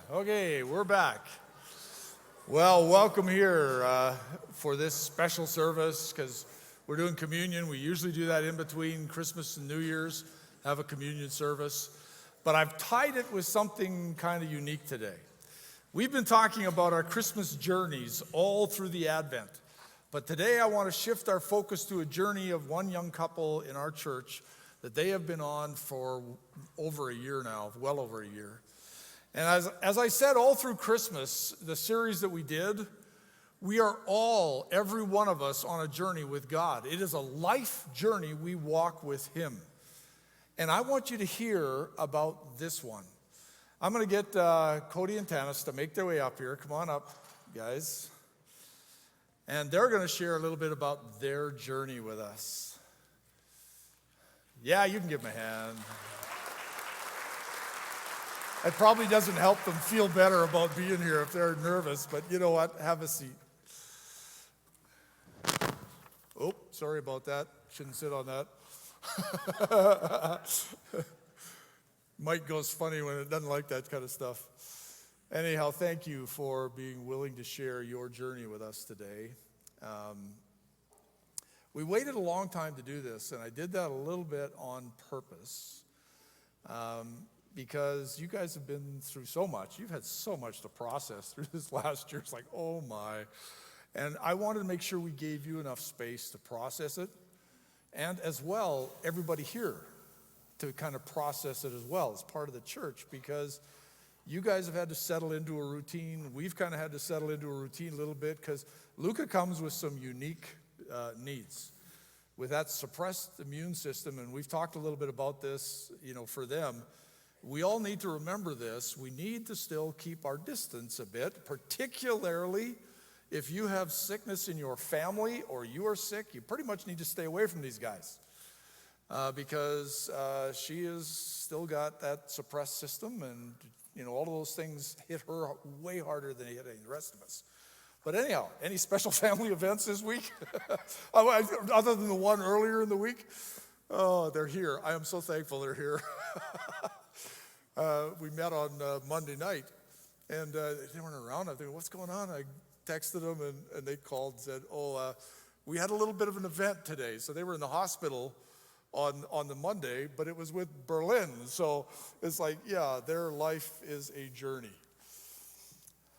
Okay, we're back. Well, welcome here for this special service because we're doing communion. We usually do that in between Christmas and New Year's, have a communion service. But I've tied it with something kind of unique today. We've been talking about our Christmas journeys all through the Advent. But today I want to shift our focus to a journey of one young couple in our church that they have been on for over a year now, well over a year. And as I said all through Christmas, the series that we did, we are all, every one of us, on a journey with God. It is a life journey we walk with Him. And I want you to hear about this one. I'm going to get Cody and Tanis to make their way up here. Come on up, guys. And they're going to share a little bit about their journey with us. Yeah, you can give them a hand. It probably doesn't help them feel better about being here if they're nervous, but you know what? Have a seat. Oh, sorry about that. Shouldn't sit on that. Mike goes funny when it doesn't like that kind of stuff. Anyhow, thank you for being willing to share your journey with us today. We waited a long time to do this, and I did that a little bit on purpose. Because you guys have been through so much. You've had so much to process through this last year. It's like, oh my. And I wanted to make sure we gave you enough space to process it. And as well, everybody here to kind of process it as well as part of the church. Because you guys have had to settle into a routine. We've kind of had to settle into a routine a little bit because Luca comes with some unique needs. With that suppressed immune system, and we've talked a little bit about this, for them. We all need to remember this. We need to still keep our distance a bit, particularly if you have sickness in your family or you are sick. You pretty much need to stay away from these guys because she has still got that suppressed system, and all of those things hit her way harder than they hit any of the rest of us. But anyhow, any special family events this week? Other than the one earlier in the week? Oh, they're here. I am so thankful they're here. We met on Monday night, and they weren't around. I'm thinking, what's going on? I texted them, and they called and said, we had a little bit of an event today. So they were in the hospital on the Monday, but it was with Berlin. So it's like, yeah, their life is a journey.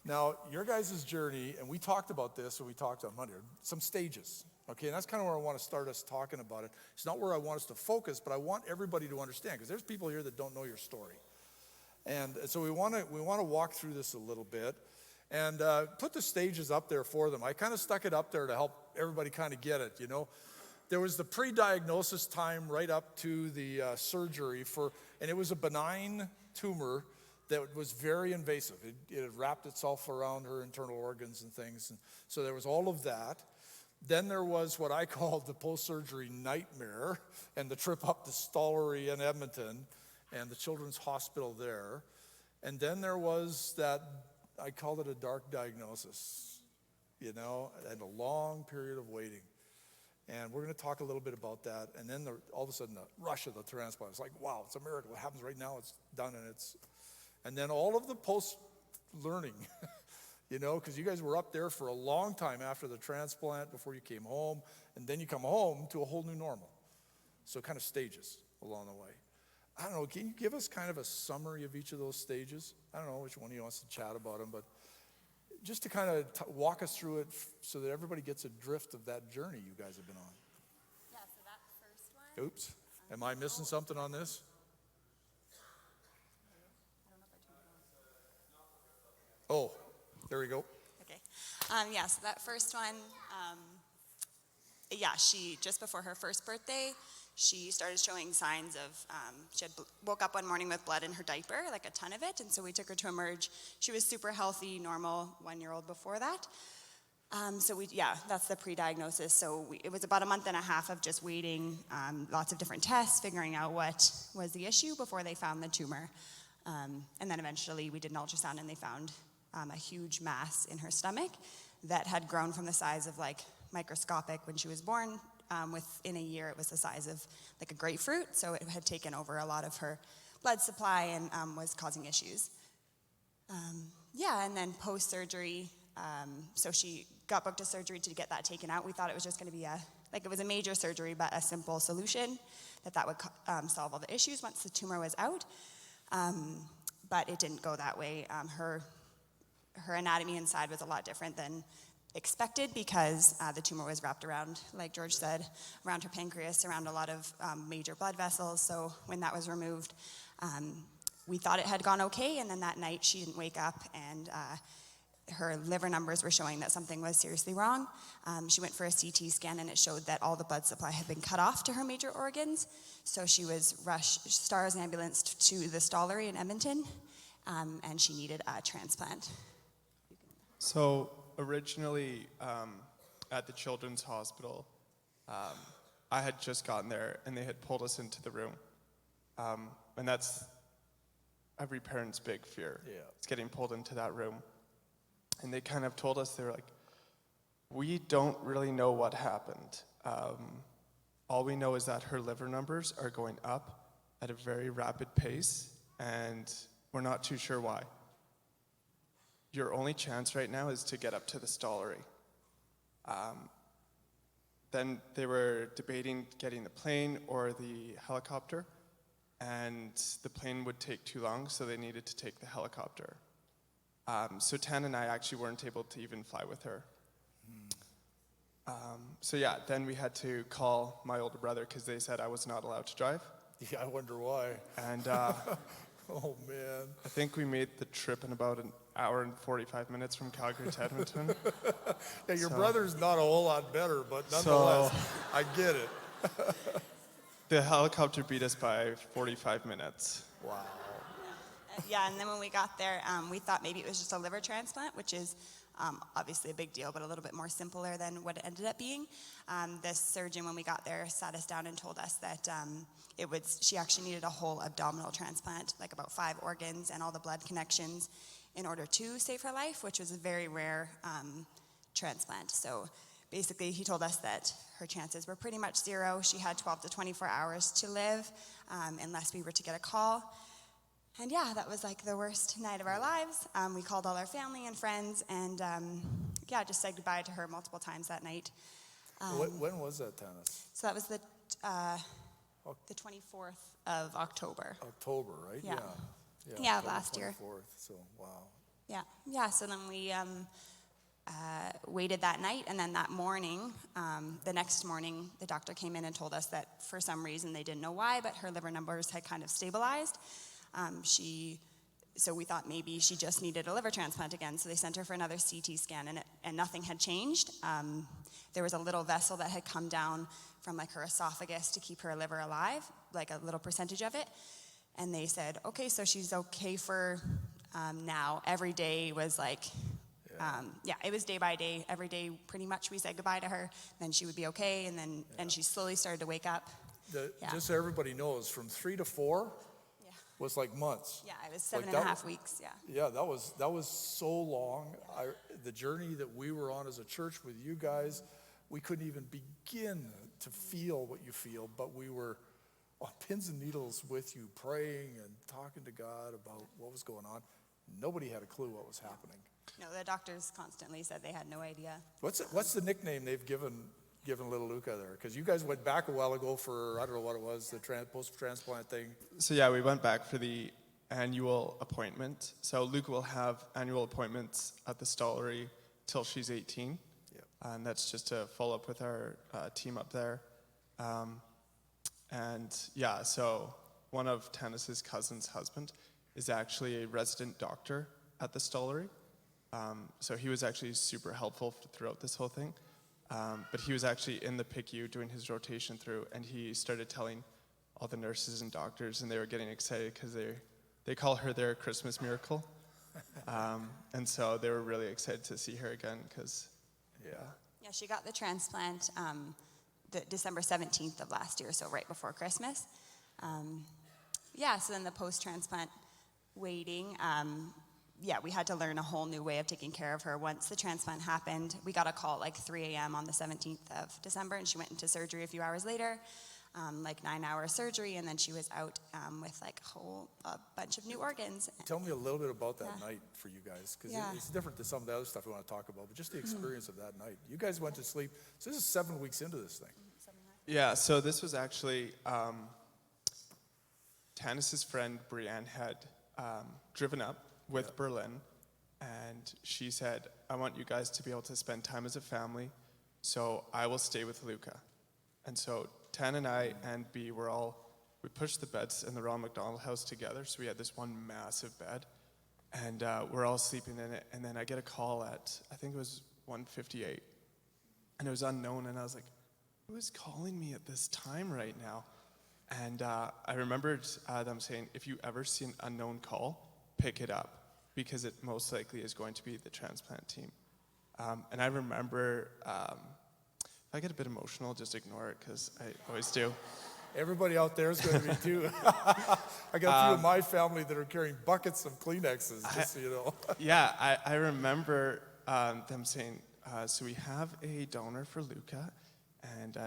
Now, your guys' journey, and we talked about this, and we talked on Monday, some stages. Okay, and that's kind of where I want to start us talking about it. It's not where I want us to focus, but I want everybody to understand, because there's people here that don't know your story. And so we want to walk through this a little bit and put the stages up there for them. I kind of stuck it up there to help everybody kind of get it, There was the pre-diagnosis time right up to the surgery and it was a benign tumor that was very invasive. It had wrapped itself around her internal organs and things. And so there was all of that. Then there was what I called the post-surgery nightmare and the trip up to Stollery in Edmonton and the children's hospital there. And then there was that, I called it a dark diagnosis, and a long period of waiting. And we're going to talk a little bit about that. And then all of a sudden, the rush of the transplant. It's like, wow, it's a miracle. It happens right now. It's done. And then all of the post-learning, because you guys were up there for a long time after the transplant before you came home. And then you come home to a whole new normal. So kind of stages along the way. I don't know, can you give us kind of a summary of each of those stages? I don't know which one of you wants to chat about them, but just to kind of walk us through it so that everybody gets a drift of that journey you guys have been on. Yeah, so that first one. Oops, am I missing something on this? Oh, there we go. Okay. So that first one, she, just before her first birthday, she started showing signs of, she woke up one morning with blood in her diaper, like a ton of it, and so we took her to emerge. She was super healthy, normal, 1-year-old before that. That's the pre-diagnosis. So it was about a month and a half of just waiting, lots of different tests, figuring out what was the issue before they found the tumor. And then eventually we did an ultrasound and they found a huge mass in her stomach that had grown from the size of microscopic when she was born. Within a year, it was the size of like a grapefruit, so it had taken over a lot of her blood supply and was causing issues. Yeah, and then post-surgery, so she got booked to surgery to get that taken out. We thought it was just going to be it was a major surgery, but a simple solution, that would solve all the issues once the tumor was out. But it didn't go that way. Her anatomy inside was a lot different than expected because the tumor was wrapped around, like George said, around her pancreas, around a lot of major blood vessels. So when that was removed, we thought it had gone okay, and then that night she didn't wake up, and her liver numbers were showing that something was seriously wrong. She went for a CT scan, and it showed that all the blood supply had been cut off to her major organs. So she was rushed, Stars ambulanced to the Stollery in Edmonton, and she needed a transplant. So originally at the Children's Hospital, I had just gotten there, and they had pulled us into the room. And that's every parent's big fear. Yeah. It's getting pulled into that room. And they kind of told us, they were like, we don't really know what happened. All we know is that her liver numbers are going up at a very rapid pace, and we're not too sure why. Your only chance right now is to get up to the Stollery. Then they were debating getting the plane or the helicopter, and the plane would take too long, so they needed to take the helicopter. So Tan and I actually weren't able to even fly with her. So yeah, then we had to call my older brother because they said I was not allowed to drive. Yeah, I wonder why. And Oh, man. I think we made the trip in about an hour and 45 minutes from Calgary to Edmonton. Yeah, your brother's not a whole lot better, but nonetheless, I get it. The helicopter beat us by 45 minutes. Wow. Yeah, and then when we got there, we thought maybe it was just a liver transplant, which is obviously a big deal, but a little bit more simpler than what it ended up being. The surgeon, when we got there, sat us down and told us that she actually needed a whole abdominal transplant, like about 5 organs and all the blood connections, in order to save her life, which was a very rare transplant. So basically, he told us that her chances were pretty much zero. She had 12 to 24 hours to live unless we were to get a call. And yeah, that was like the worst night of our lives. We called all our family and friends, and just said goodbye to her multiple times that night. When was that, Tanis? So that was the 24th of October. October, right? Yeah. Yeah, Yeah, last year. 24th, so wow. Yeah. So then we waited that night, and then that morning, the next morning, the doctor came in and told us that for some reason, they didn't know why, but her liver numbers had kind of stabilized. So we thought maybe she just needed a liver transplant again. So they sent her for another CT scan, and nothing had changed. There was a little vessel that had come down from like her esophagus to keep her liver alive, like a little percentage of it. And they said, okay, so she's okay for now. Every day was like, it was day by day. Every day, pretty much, we said goodbye to her. Then she would be okay, and she slowly started to wake up. Just so everybody knows, from 3 to 4 was like months. Yeah, it was 7.5 weeks. Yeah, that was so long. The journey that we were on as a church with you guys, we couldn't even begin to feel what you feel, but we were on pins and needles with you, praying and talking to God about what was going on. Nobody had a clue what was happening. No, the doctors constantly said they had no idea. What's the nickname they've given little Luca there? Because you guys went back a while ago for, I don't know what it was, the post-transplant thing. So yeah, we went back for the annual appointment. So Luca will have annual appointments at the Stollery till she's 18. Yep. And that's just to follow up with our team up there. So one of Tanis's cousin's husband is actually a resident doctor at the Stollery. So he was actually super helpful throughout this whole thing. But he was actually in the PICU doing his rotation through, and he started telling all the nurses and doctors, and they were getting excited because they call her their Christmas miracle. And so they were really excited to see her again because, Yeah, she got the transplant the December 17th of last year, so right before Christmas. So then the post-transplant waiting, we had to learn a whole new way of taking care of her. Once the transplant happened, we got a call at like 3 a.m. on the 17th of December, and she went into surgery a few hours later. like 9-hour surgery, and then she was out with like a bunch of new organs. Tell me a little bit about that Yeah. night for you guys, because Yeah. it's different than some of the other stuff we want to talk about, but just the experience of that night. You guys went to sleep, so this is 7 weeks into this thing. Yeah, so this was actually, Tanis's friend Brienne had driven up with Berlin, and she said, I want you guys to be able to spend time as a family, so I will stay with Luca. And so Tan and I and B we pushed the beds in the Ronald McDonald house together, so we had this one massive bed, and we're all sleeping in it, and then I get a call at, I think it was 1:58, and it was unknown, and I was like, who is calling me at this time right now? And I remembered them saying, if you ever see an unknown call, pick it up, because it most likely is going to be the transplant team. And I remember, if I get a bit emotional, just ignore it, because I always do. Everybody out there is going to be too. I got a few in my family that are carrying buckets of Kleenexes, just so you know. Yeah, I remember them saying, so we have a donor for Luca, and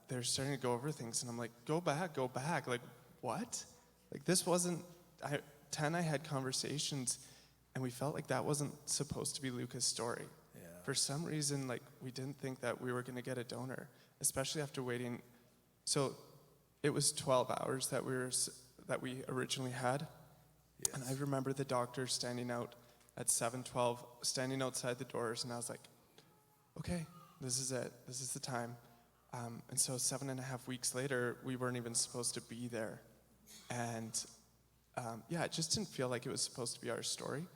they're starting to go over things, and I'm like, go back. Like, what? Like, this wasn't, Tan and I had conversations, and we felt like that wasn't supposed to be Luca's story. Yeah. For some reason, like, we didn't think that we were going to get a donor, especially after waiting. So it was 12 hours that we originally had. Yes. And I remember the doctor standing out at 7:12, standing outside the doors, and I was like, okay, this is it. This is the time. And so 7.5 weeks later, we weren't even supposed to be there. And yeah, it just didn't feel like it was supposed to be our story.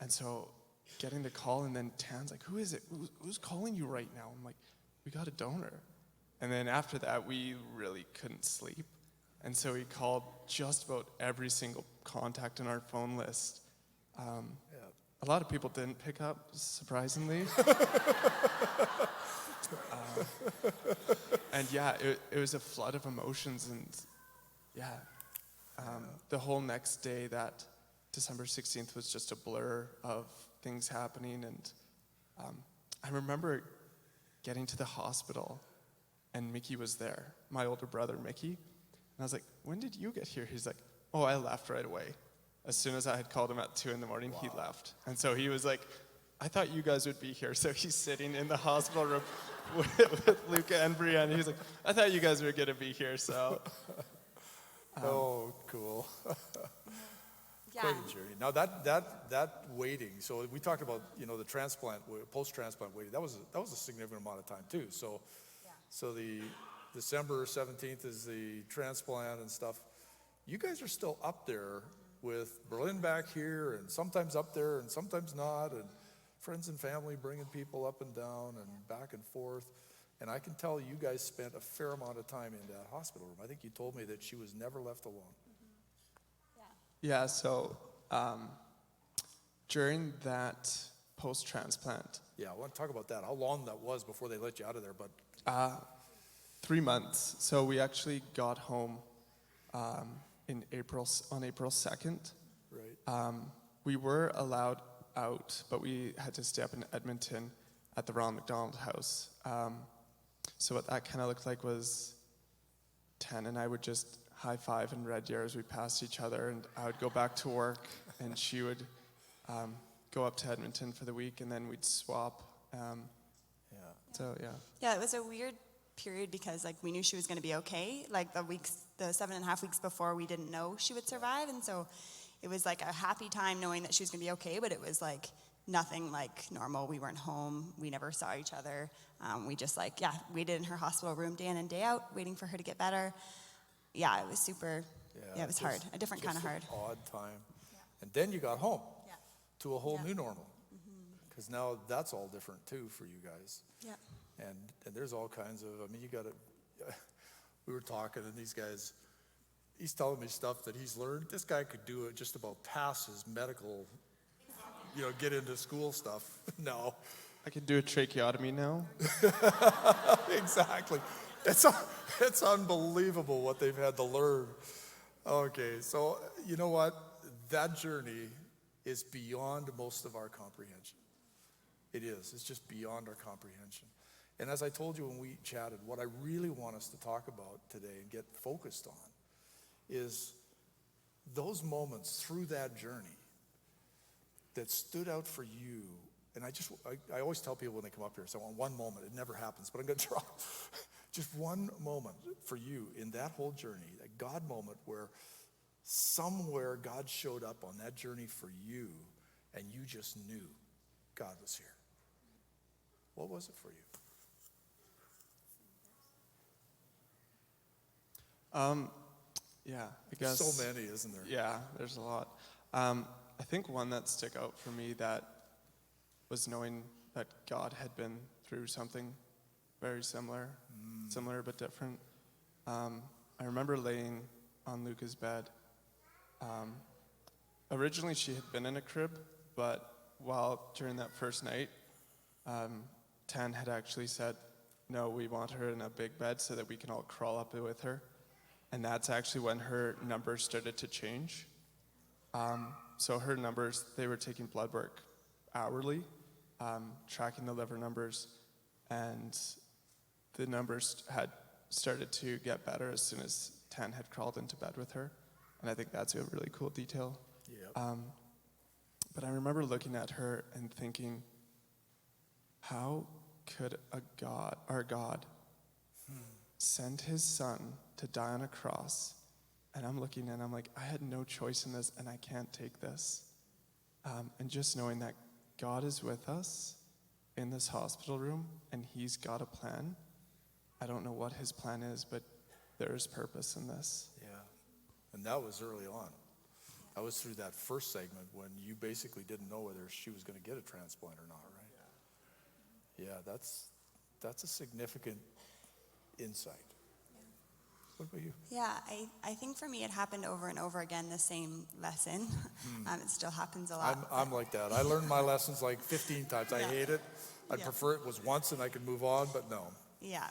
And so getting the call, and then Tan's like, who is it? Who's calling you right now? I'm like, we got a donor. And then after that, we really couldn't sleep. And so we called just about every single contact in our phone list. A lot of people didn't pick up, surprisingly. And yeah, it was a flood of emotions, and yeah, the whole next day, that December 16th, was just a blur of things happening. And I remember getting to the hospital, and Mickey was there, my older brother, Mickey. And I was like, when did you get here? He's like, oh, I left right away. As soon as I had called him at 2 a.m, he left. And so he was like, I thought you guys would be here. So he's sitting in the hospital room with Luca and Brienne. He's like, I thought you guys were going to be here, so. Oh, cool. Yeah. Quite a journey. Now that waiting, so we talked about, the transplant, post-transplant waiting, that was a significant amount of time too. So, so the December 17th is the transplant and stuff. You guys are still up there with Berlin back here, and sometimes up there and sometimes not, and friends and family bringing people up and down and back and forth. And I can tell you guys spent a fair amount of time in that hospital room. I think you told me that she was never left alone. Yeah, so during that post-transplant, Yeah, I want to talk about that, how long that was before they let you out of there. But 3 months. So we actually got home on April 2nd. right. We were allowed out, but we had to stay up in Edmonton at the Ronald McDonald house. So what that kind of looked like was Tan and I would just high five in Red Deer as we passed each other, and I would go back to work, and she would go up to Edmonton for the week, and then we'd swap. Yeah. So yeah. Yeah, it was a weird period because like we knew she was going to be okay. Like the 7.5 weeks before, we didn't know she would survive, and so it was like a happy time knowing that she was going to be okay. But it was like nothing like normal. We weren't home. We never saw each other. We just waited in her hospital room day in and day out, waiting for her to get better. Yeah, it was super. Yeah, it was hard. A different kind of hard. Odd time. And then you got home Yeah. to a whole new normal. Because now that's all different too for you guys. Yeah. And there's all kinds of, you got to, we were talking, and these guys, he's telling me stuff that he's learned. This guy could do it, just about pass his medical, get into school stuff. No. I could do a tracheotomy now. Exactly. It's unbelievable what they've had to learn. Okay, so you know what? That journey is beyond most of our comprehension. It is. It's just beyond our comprehension. And as I told you when we chatted, what I really want us to talk about today and get focused on is those moments through that journey that stood out for you. And I always tell people when they come up here, so I want one moment. It never happens, but I'm going to try. Just one moment for you in that whole journey, a God moment where somewhere God showed up on that journey for you and you just knew God was here. What was it for you? Yeah, I guess. So many, isn't there? Yeah, there's a lot. I think one that stuck out for me that was knowing that God had been through something very similar but different. I remember laying on Luca's bed. Originally she had been in a crib, but during that first night, Tan had actually said, no, we want her in a big bed so that we can all crawl up with her. And that's actually when her numbers started to change. So her numbers, they were taking blood work hourly, tracking the liver numbers, and the numbers had started to get better as soon as Tan had crawled into bed with her. And I think that's a really cool detail. Yep. But I remember looking at her and thinking, how could our God send his son to die on a cross? And I'm looking and I'm like, I had no choice in this and I can't take this. And just knowing that God is with us in this hospital room and he's got a plan. I don't know what his plan is, but there is purpose in this. Yeah. And that was early on. I was through that first segment when you basically didn't know whether she was going to get a transplant or not, right? Yeah, that's a significant insight. What about you? Yeah, I think for me it happened over and over again, the same lesson. It still happens a lot. I'm like that. I learned my lessons like 15 times. I hate it. I'd prefer it was once and I could move on, but no. Yeah,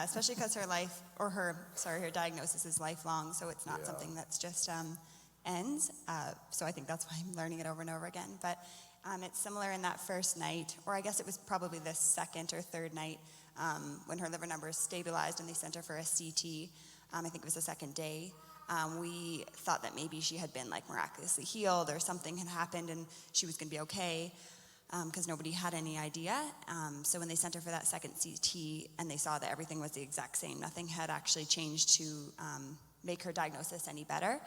especially because her diagnosis is lifelong, so it's not something that's just ends. So I think that's why I'm learning it over and over again. But it's similar in that first night, or I guess it was probably the second or third night when her liver numbers stabilized and they sent her for a CT. I think it was the second day. We thought that maybe she had been like miraculously healed or something had happened and she was going to be okay. Because nobody had any idea. So when they sent her for that second CT and they saw that everything was the exact same, nothing had actually changed to make her diagnosis any better.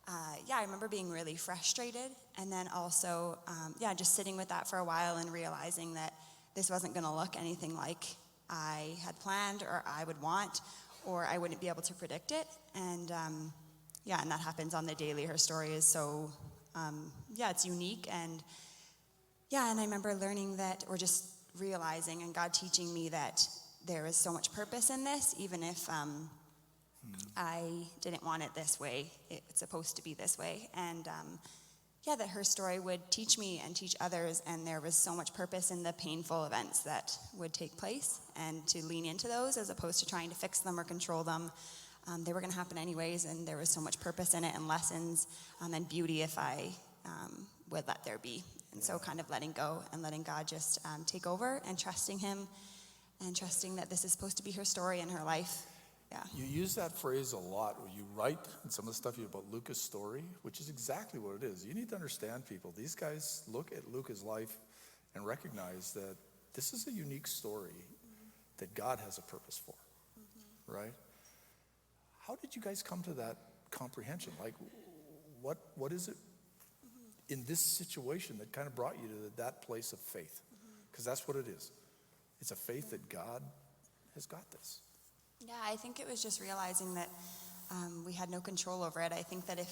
I remember being really frustrated, and then also, just sitting with that for a while and realizing that this wasn't going to look anything like I had planned or I would want, or I wouldn't be able to predict it. And and that happens on the daily. Her story is so, it's unique. And I remember learning that, or just realizing, and God teaching me that there is so much purpose in this, even if I didn't want it this way. It's supposed to be this way. And that her story would teach me and teach others, and there was so much purpose in the painful events that would take place, and to lean into those as opposed to trying to fix them or control them. They were going to happen anyways, and there was so much purpose in it, and lessons and beauty if I would let there be. And so kind of letting go and letting God just take over, and trusting him and trusting that this is supposed to be her story and her life. Yeah. You use that phrase a lot when you write in some of the stuff about Luca's story, which is exactly what it is. You need to understand, people. These guys look at Luca's life and recognize that this is a unique story that God has a purpose for, right? How did you guys come to that comprehension? Like, what is it in this situation that kind of brought you to that place of faith? Because that's what it is. It's a faith that God has got this. Yeah, I think it was just realizing that we had no control over it. I think that if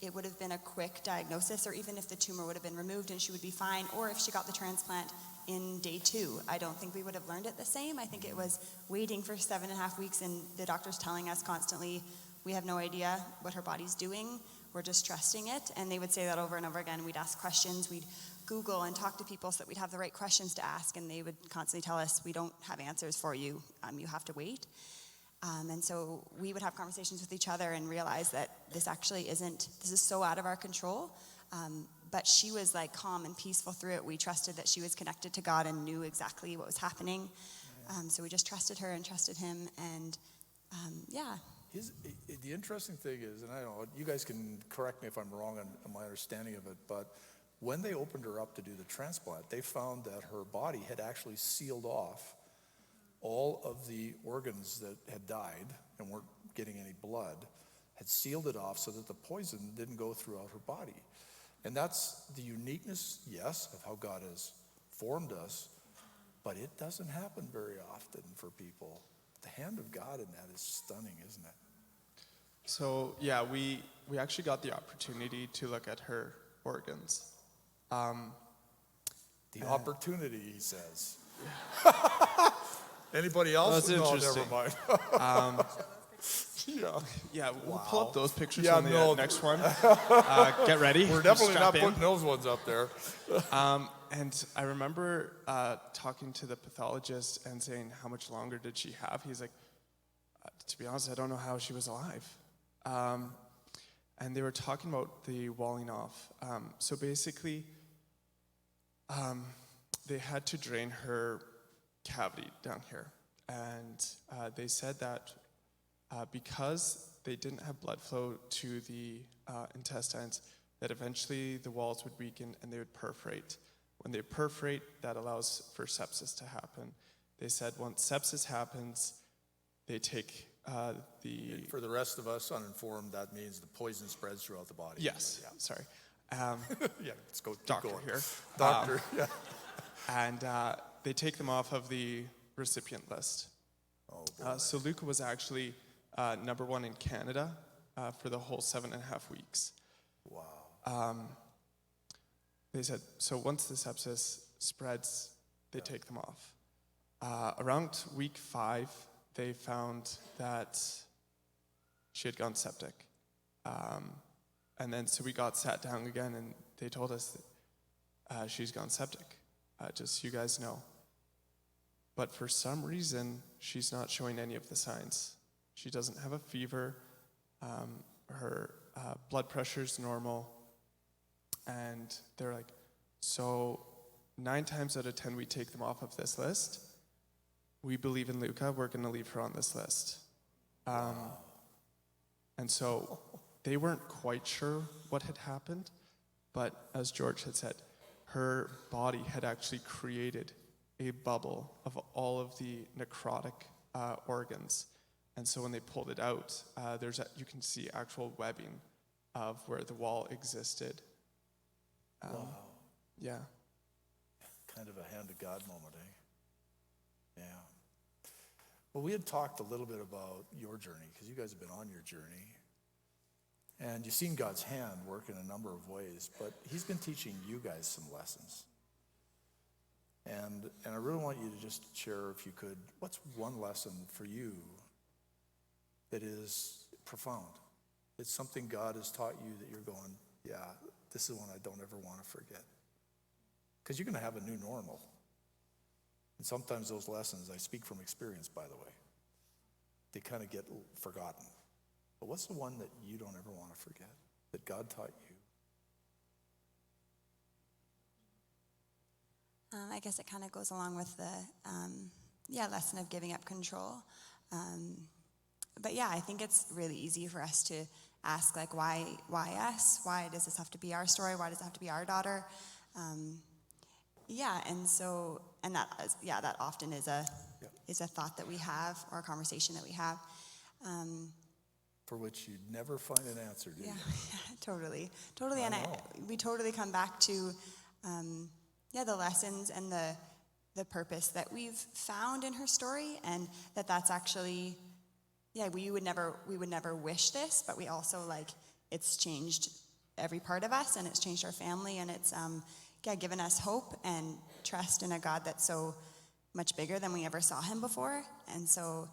it would have been a quick diagnosis, or even if the tumor would have been removed and she would be fine, or if she got the transplant in day 2, I don't think we would have learned it the same. I think it was waiting for 7.5 weeks and the doctors telling us constantly, we have no idea what her body's doing. We're just trusting it. And they would say that over and over again. We'd ask questions. We'd Google and talk to people so that we'd have the right questions to ask. And they would constantly tell us, we don't have answers for you. You have to wait. And so we would have conversations with each other and realize that this is so out of our control. But she was like calm and peaceful through it. We trusted that she was connected to God and knew exactly what was happening. So we just trusted her and trusted him, and yeah. The interesting thing is, and I don't know, you guys can correct me if I'm wrong on my understanding of it, but when they opened her up to do the transplant, they found that her body had actually sealed off all of the organs that had died and weren't getting any blood, had sealed it off so that the poison didn't go throughout her body. And that's the uniqueness, yes, of how God has formed us, but it doesn't happen very often for people. The hand of God in that is stunning, isn't it? So yeah, we actually got the opportunity to look at her organs. The opportunity, he says. Anybody else? That's No, interesting. never mind. Yeah. Yeah, we'll pull up those pictures Yeah, on the no. next one. Get ready. We're definitely Strap not in. putting those ones up there. And I remember talking to the pathologist and saying, how much longer did she have? He's like, to be honest, I don't know how she was alive. And they were talking about the walling off. So basically, they had to drain her cavity down here. And they said that because they didn't have blood flow to the intestines, that eventually the walls would weaken and they would perforate. When they perforate, that allows for sepsis to happen. They said once sepsis happens, they take the... For the rest of us uninformed, that means the poison spreads throughout the body. Yes, Yeah. sorry. Yeah, let's go. Keep Doctor going. here. Doctor, yeah. And they take them off of the recipient list. Oh, boy. So Luca was actually #1 in Canada for the whole 7.5 weeks. Wow. They said, so once the sepsis spreads, they take them off. Around week 5, they found that she had gone septic. And then so we got sat down again and they told us that she's gone septic, just so you guys know. But for some reason, she's not showing any of the signs. She doesn't have a fever. Her blood pressure's normal. And they're like, so 9 times out of 10, we take them off of this list. We believe in Luca. We're going to leave her on this list. And so they weren't quite sure what had happened. But as George had said, her body had actually created a bubble of all of the necrotic organs. And so when they pulled it out, you can see actual webbing of where the wall existed. Wow. Yeah. Kind of a hand of God moment, eh? Yeah. Well, we had talked a little bit about your journey, because you guys have been on your journey. And you've seen God's hand work in a number of ways, but he's been teaching you guys some lessons. And I really want you to just share, if you could, what's one lesson for you that is profound? It's something God has taught you that you're going, yeah, this is one I don't ever want to forget. Because you're going to have a new normal. And sometimes those lessons, I speak from experience, by the way, they kind of get forgotten. But what's the one that you don't ever want to forget, that God taught you? I guess it kind of goes along with the lesson of giving up control. But yeah, I think it's really easy for us to ask, like, why us? Why does this have to be our story? Why does it have to be our daughter? That often is a thought that we have, or a conversation that we have. For which you'd never find an answer, do you? Totally. I And know. we totally come back to, the lessons and the purpose that we've found in her story, and that's actually, we would never wish this, but we also, it's changed every part of us, and it's changed our family, and it's, given us hope and trust in a God that's so much bigger than we ever saw him before. And so,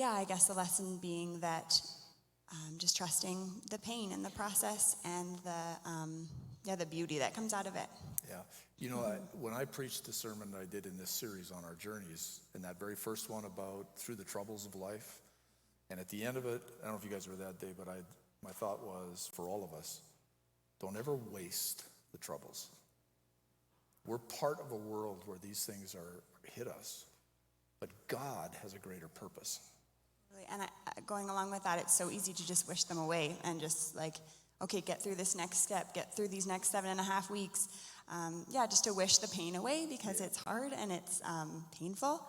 I guess the lesson being that just trusting the pain and the process and the beauty that comes out of it. Yeah. You know, when I preached the sermon that I did in this series on our journeys, and that very first one about through the troubles of life, and at the end of it, I don't know if you guys were that day, but my thought was, for all of us, don't ever waste the troubles. We're part of a world where these things hit us. but God has a greater purpose. And going along with that, it's so easy to just wish them away and just like, okay, get through this next step, get through these next 7.5 weeks. Just to wish the pain away because it's hard and it's painful.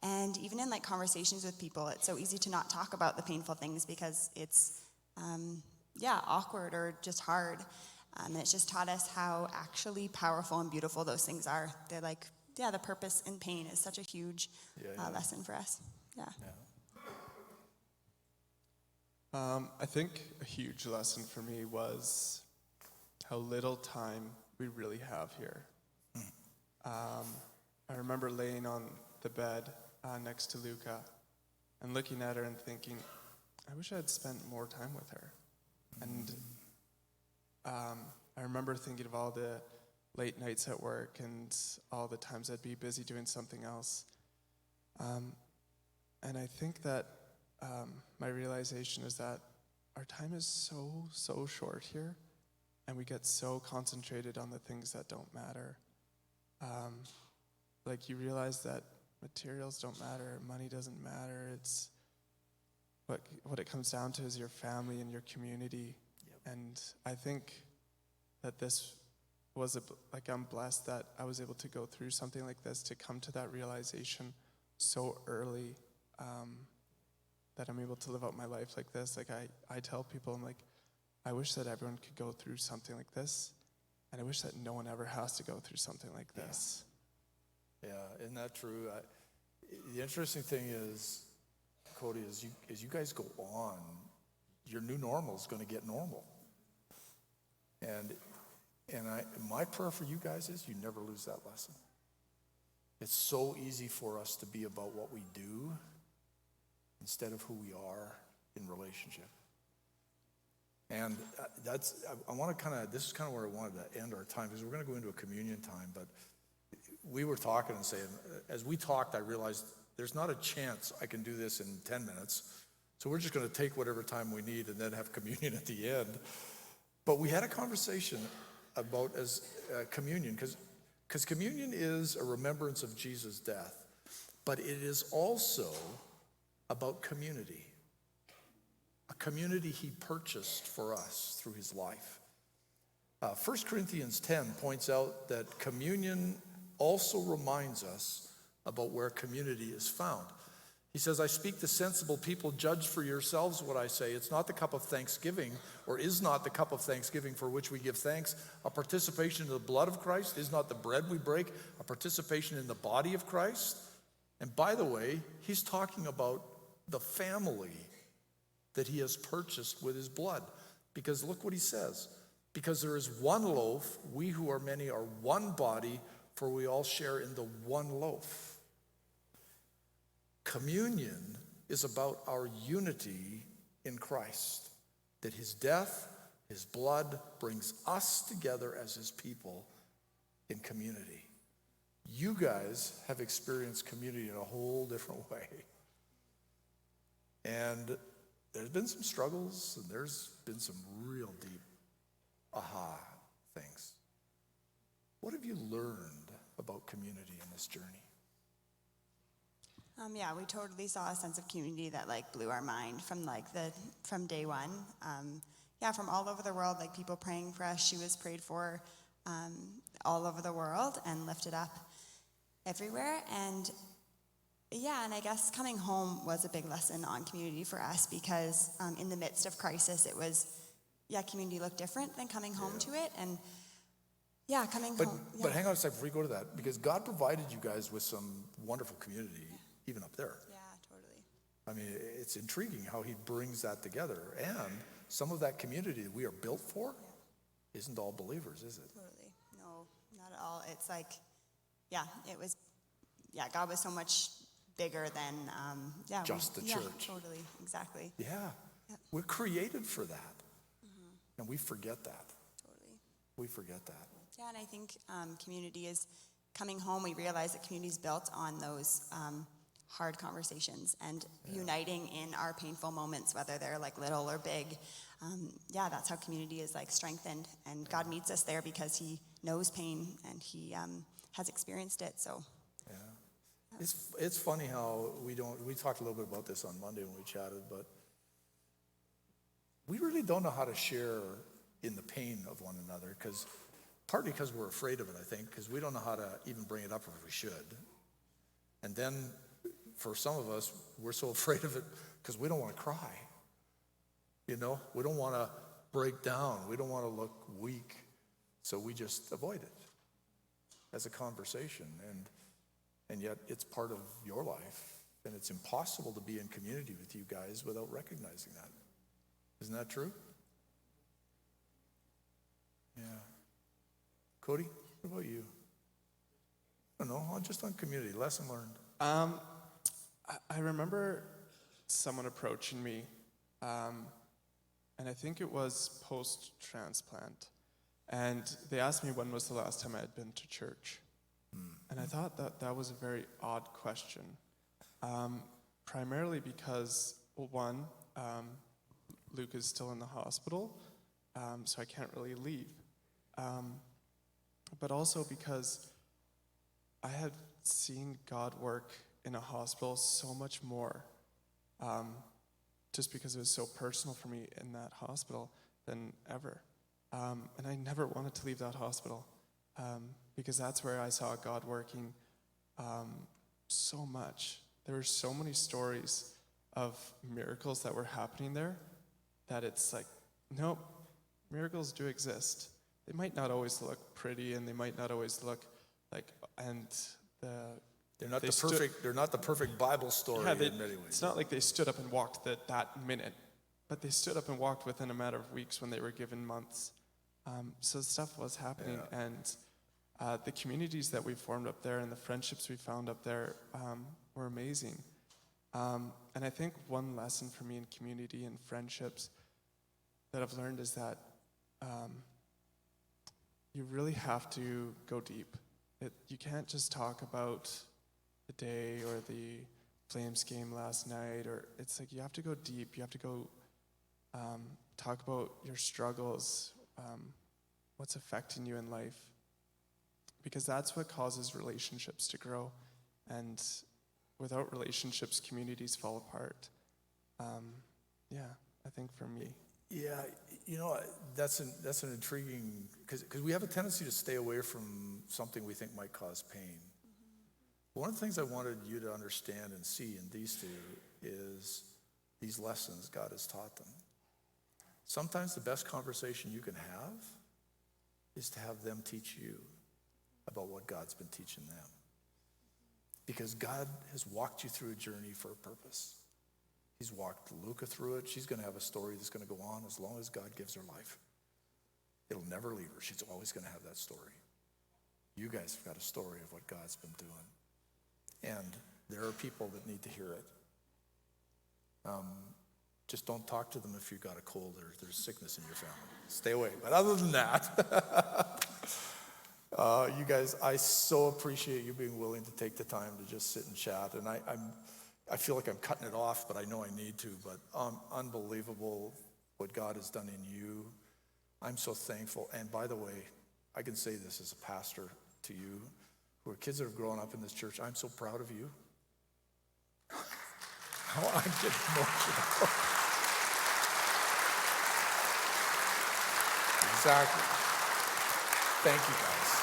And even in like conversations with people, it's so easy to not talk about the painful things because it's, awkward or just hard. And it's just taught us how actually powerful and beautiful those things are. They're like, the purpose in pain is such a huge lesson for us. Yeah. I think a huge lesson for me was how little time we really have here. I remember laying on the bed next to Luca and looking at her and thinking, I wish I had spent more time with her. And I remember thinking of all the late nights at work and all the times I'd be busy doing something else. And I think that my realization is that our time is so short here, and we get so concentrated on the things that don't matter. Like you realize that materials don't matter, money doesn't matter. It's what it comes down to is your family and your community. Yep. And I think that this was I'm blessed that I was able to go through something like this to come to that realization so early. That I'm able to live out my life like this. Like I tell people, I'm like, I wish that everyone could go through something like this, and I wish that no one ever has to go through something like this. Yeah, isn't that true? The interesting thing is, Cody, as you guys go on, your new normal is going to get normal. And my prayer for you guys is you never lose that lesson. It's so easy for us to be about what we do instead of who we are in relationship. And this is kind of where I wanted to end our time, because we're going to go into a communion time, but we were talking and saying, as we talked, I realized there's not a chance I can do this in 10 minutes, so we're just going to take whatever time we need and then have communion at the end. But we had a conversation about communion, because communion is a remembrance of Jesus' death, but it is also about community, a community he purchased for us through his life. 1 Corinthians 10 points out that communion also reminds us about where community is found. He says, I speak to sensible people, judge for yourselves what I say. It's not the cup of thanksgiving, or is not the cup of thanksgiving for which we give thanks. A participation in the blood of Christ is not the bread we break, a participation in the body of Christ. And by the way, he's talking about the family that he has purchased with his blood. Because look what he says. Because there is one loaf, we who are many are one body, for we all share in the one loaf. Communion is about our unity in Christ. That his death, his blood brings us together as his people in community. You guys have experienced community in a whole different way. And there's been some struggles, and there's been some real deep aha things. What have you learned about community in this journey? We totally saw a sense of community that blew our mind from day one. From all over the world, people praying for us. She was prayed for all over the world and lifted up everywhere. And and I guess coming home was a big lesson on community for us, because in the midst of crisis, it was, community looked different than coming home to it. And coming home. But hang on a second before we go to that, because God provided you guys with some wonderful community, even up there. Yeah, totally. I mean, it's intriguing how he brings that together. And some of that community that we are built for isn't all believers, is it? Totally. No, not at all. It's it was, God was so much bigger than, just the church. Totally, exactly. Yeah. We're created for that. Mm-hmm. And we forget that. Totally. We forget that. Yeah, and I think community is coming home. We realize that community is built on those hard conversations and uniting in our painful moments, whether they're little or big. That's how community is strengthened, and God meets us there because he knows pain and he has experienced it. So It's funny how we talked a little bit about this on Monday when we chatted, but we really don't know how to share in the pain of one another, partly because we're afraid of it, I think, because we don't know how to even bring it up if we should. And then for some of us, we're so afraid of it because we don't want to cry. We don't want to break down. We don't want to look weak. So we just avoid it as a conversation. And yet it's part of your life. And it's impossible to be in community with you guys without recognizing that. Isn't that true? Yeah. Cody, what about you? I don't know, just on community, lesson learned. I remember someone approaching me, and I think it was post-transplant, and they asked me when was the last time I had been to church. And I thought that was a very odd question, primarily because, well, one, Luke is still in the hospital, so I can't really leave. But also because I had seen God work in a hospital so much more, just because it was so personal for me in that hospital than ever. And I never wanted to leave that hospital, because that's where I saw God working so much. There were so many stories of miracles that were happening there that it's like, nope, miracles do exist. They might not always look pretty, and they might not always look like, and they're not the perfect Bible story in many ways. It's not like they stood up and walked that minute, but they stood up and walked within a matter of weeks when they were given months. So stuff was happening, and the communities that we formed up there and the friendships we found up there were amazing. And I think one lesson for me in community and friendships that I've learned is that you really have to go deep. You can't just talk about the day or the Flames game last night, or it's like you have to go deep. You have to go talk about your struggles, what's affecting you in life, because that's what causes relationships to grow. And without relationships, communities fall apart. I think for me. Yeah, that's an intriguing, because we have a tendency to stay away from something we think might cause pain. One of the things I wanted you to understand and see in these two is these lessons God has taught them. Sometimes the best conversation you can have is to have them teach you about what God's been teaching them. Because God has walked you through a journey for a purpose. He's walked Luca through it. She's going to have a story that's going to go on as long as God gives her life. It'll never leave her. She's always going to have that story. You guys have got a story of what God's been doing. And there are people that need to hear it. Just don't talk to them if you've got a cold or there's sickness in your family. Stay away. But other than that, you guys, I so appreciate you being willing to take the time to just sit and chat. And I feel like I'm cutting it off, but I know I need to. But unbelievable what God has done in you. I'm so thankful. And by the way, I can say this as a pastor to you, who are kids that have grown up in this church. I'm so proud of you. I'm getting emotional. Exactly. Thank you, guys.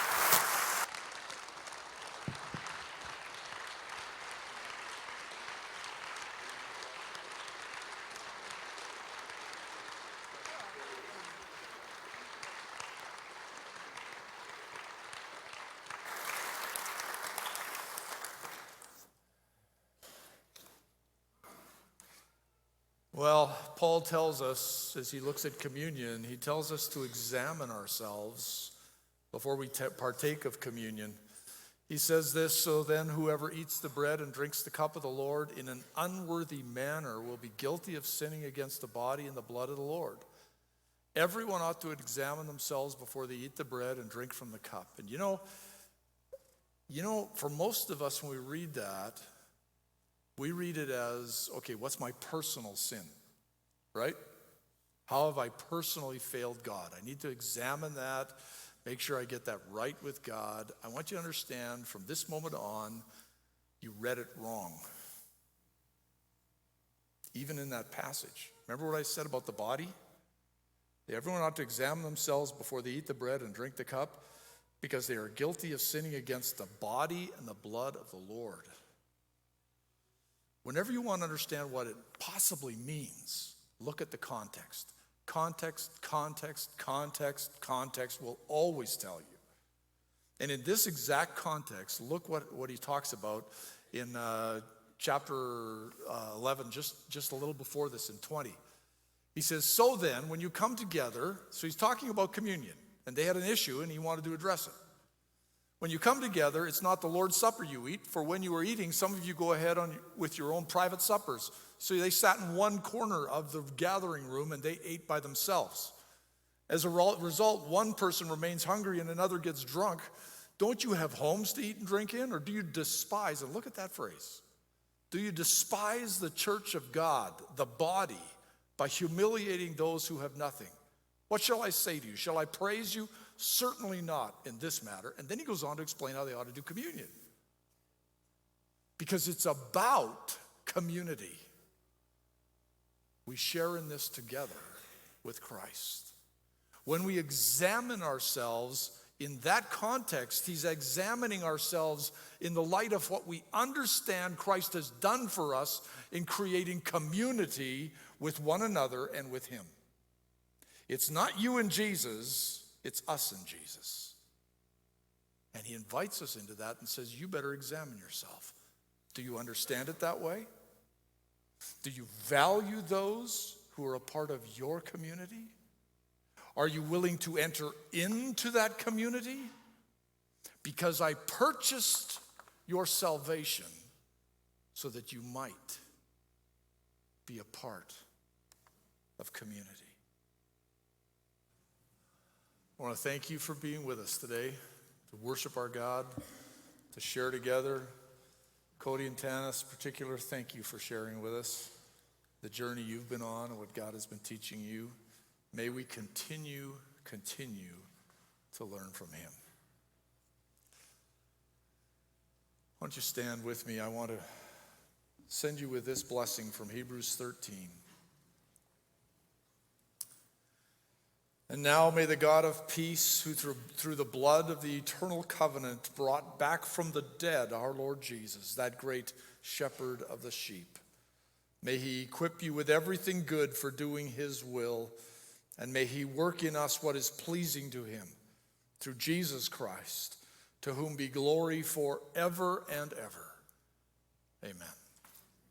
Well, Paul tells us, as he looks at communion, he tells us to examine ourselves before we partake of communion. He says this, so then whoever eats the bread and drinks the cup of the Lord in an unworthy manner will be guilty of sinning against the body and the blood of the Lord. Everyone ought to examine themselves before they eat the bread and drink from the cup. And you know, for most of us when we read that, we read it as, okay, what's my personal sin, right? How have I personally failed God? I need to examine that, make sure I get that right with God. I want you to understand from this moment on, You read it wrong. Even in that passage. Remember what I said about the body? Everyone ought to examine themselves before they eat the bread and drink the cup, because they are guilty of sinning against the body and the blood of the Lord. Whenever you want to understand what it possibly means, look at the context. Context will always tell you. And in this exact context, look what he talks about in chapter 11, just a little before this in 20. He says, so then, when you come together, so he's talking about communion, and they had an issue and he wanted to address it. When you come together, it's not the Lord's Supper you eat, for when you are eating, some of you go ahead with your own private suppers. So they sat in one corner of the gathering room and they ate by themselves. As a result, one person remains hungry and another gets drunk. Don't you have homes to eat and drink in, or do you despise, and look at that phrase, do you despise the church of God, the body, by humiliating those who have nothing? What shall I say to you? Shall I praise you? Certainly not in this matter. And then he goes on to explain how they ought to do communion. Because it's about community. We share in this together with Christ. When we examine ourselves in that context, he's examining ourselves in the light of what we understand Christ has done for us in creating community with one another and with him. It's not you and Jesus, it's us and Jesus. And he invites us into that and says, you better examine yourself. Do you understand it that way? Do you value those who are a part of your community? Are you willing to enter into that community? Because I purchased your salvation so that you might be a part of community. I want to thank you for being with us today, to worship our God, to share together. Cody and Tanis, in particular, thank you for sharing with us the journey you've been on and what God has been teaching you. May we continue to learn from him. Why don't you stand with me? I want to send you with this blessing from Hebrews 13. And now may the God of peace, who through the blood of the eternal covenant brought back from the dead our Lord Jesus, that great shepherd of the sheep, may he equip you with everything good for doing his will, and may he work in us what is pleasing to him, through Jesus Christ, to whom be glory forever and ever. Amen.